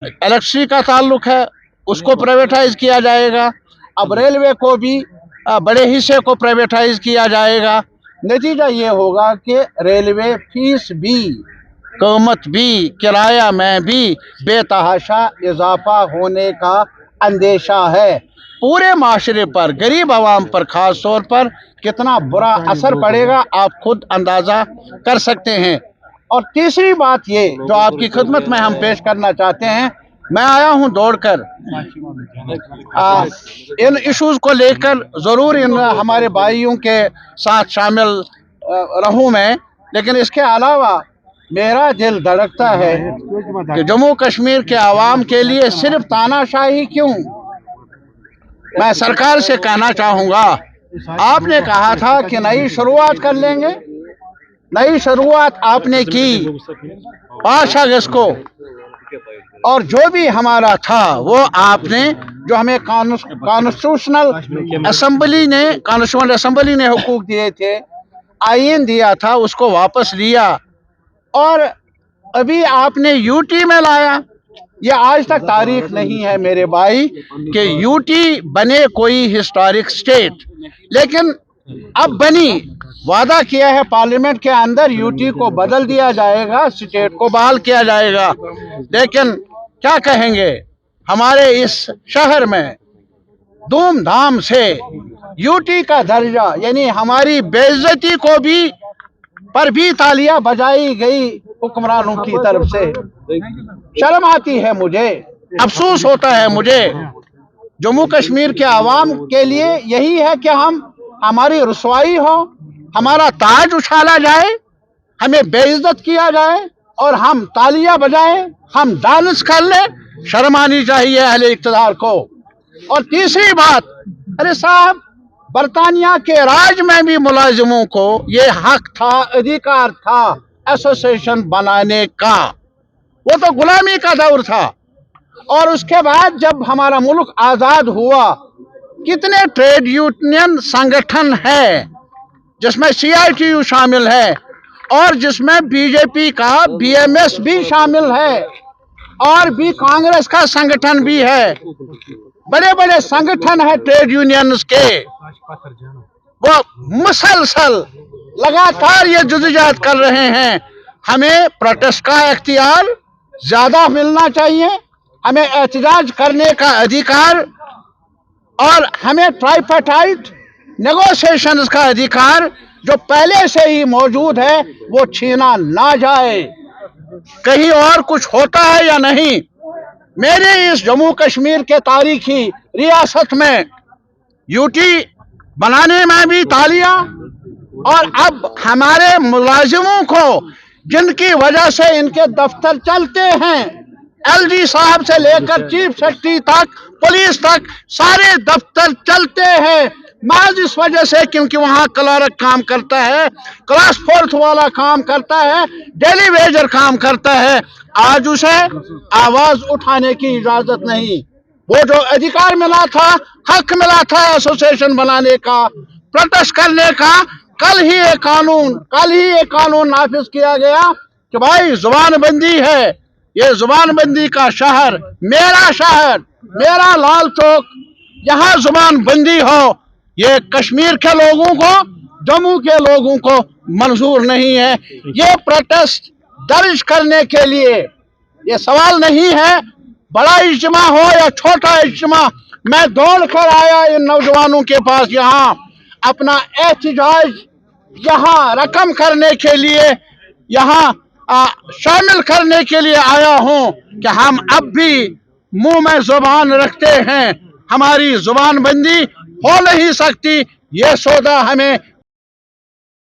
Electricity का ताल्लुक है, उसको प्राइवेटाइज किया जाएगा। अब रेलवे को भी बड़े हिस्से को प्राइवेटाइज किया जाएगा। नतीजा ये होगा कि रेलवे फीस भी, कीमत भी, किराया में भी बेतहाशा इजाफा होने का अंदेशा है। पूरे माशरे पर, गरीब आवाम पर ख़ास तौर पर कितना बुरा असर पड़ेगा आप खुद अंदाज़ा कर सकते हैं। और तीसरी बात ये जो आपकी खिदमत में हम पेश करना चाहते हैं, मैं आया हूं दौड़कर इन इश्यूज को लेकर, ज़रूर इन हमारे भाइयों के साथ शामिल रहूं मैं, लेकिन इसके अलावा मेरा दिल धड़कता है कि जम्मू कश्मीर के आवाम के लिए सिर्फ तानाशाही क्यों। मैं सरकार से कहना चाहूँगा, आपने कहा था कि नई शुरुआत कर लेंगे, नई शुरुआत आपने की 5 अगस्त को, और जो भी हमारा था वो आपने, जो हमें कॉन्स्टिट्यूशनल असेंबली ने हुकूक दिए थे, आईन दिया था, उसको वापस लिया और अभी आपने यूटी में लाया। ये आज तक तारीख नहीं है मेरे भाई कि यूटी बने कोई हिस्टोरिक स्टेट, लेकिन अब बनी। वादा किया है पार्लियामेंट के अंदर यूटी को बदल दिया जाएगा, स्टेट को बहाल किया जाएगा। लेकिन क्या कहेंगे, हमारे इस शहर में धूमधाम से यूटी का दर्जा, यानी हमारी बेइज्जती को भी पर भी तालियां बजाई गई हुक्मरानों की तरफ से। शर्म आती है मुझे, अफसोस होता है मुझे। जम्मू कश्मीर के आवाम के लिए यही है कि हमारी रुसवाई हो, हमारा ताज उछाला जाए, हमें बेइज्जत किया जाए और हम तालियां बजाएं, हम डांस कर लें। शर्म आनी चाहिए अहले इक़्तिदार को। और तीसरी बात, अरे साहब, बरतानिया के राज में भी मुलाजिमों को ये हक था, अधिकार था एसोसिएशन बनाने का। वो तो गुलामी का दौर था। और उसके बाद जब हमारा मुल्क आज़ाद हुआ, कितने ट्रेड यूनियन संगठन है जिसमें CITU शामिल है और जिसमें बीजेपी का BMS भी शामिल है और भी कांग्रेस का संगठन भी है। बड़े बड़े संगठन है ट्रेड यूनियंस के, वो मुसलसल लगातार ये जुदोजहद कर रहे हैं। हमें प्रोटेस्ट का इख्तियार ज्यादा मिलना चाहिए, हमें एहतजाज करने का अधिकार, और हमें ट्राइपार्टाइट नेगोशिएशंस का अधिकार जो पहले से ही मौजूद है वो छीना ना जाए। कहीं और कुछ होता है या नहीं, मेरे इस जम्मू कश्मीर के तारीखी रियासत में यूटी बनाने में भी तालियां, और अब हमारे मुलाजिमों को जिनकी वजह से इनके दफ्तर चलते हैं, LG साहब से लेकर चीफ सेक्रेटरी तक, पुलिस तक, सारे दफ्तर चलते हैं महज इस वजह से क्योंकि वहां क्लर्क काम करता है, क्लास 4th वाला काम करता है, डेली वेजर काम करता है। आज उसे आवाज उठाने की इजाजत नहीं। वो जो अधिकार मिला था, हक मिला था एसोसिएशन बनाने का, प्रोटेस्ट करने का, कल ही एक कानून नाफिज किया गया कि भाई जुबान बंदी है। ये जुबान बंदी का शहर, मेरा लाल चौक, यहाँ जुबान बंदी हो, ये कश्मीर के लोगों को, जम्मू के लोगों को मंजूर नहीं है। ये प्रोटेस्ट दर्ज करने के लिए ये सवाल नहीं है बड़ा इज्तिमा हो या छोटा इज्तिमा। मैं दौड़ कर आया इन नौजवानों के पास, यहाँ अपना एहतजाज यहाँ रकम करने के लिए, यहाँ शामिल करने के लिए आया हूँ कि हम अब भी मुंह में जुबान रखते हैं, हमारी जुबान बंदी हो नहीं सकती। ये सौदा हमें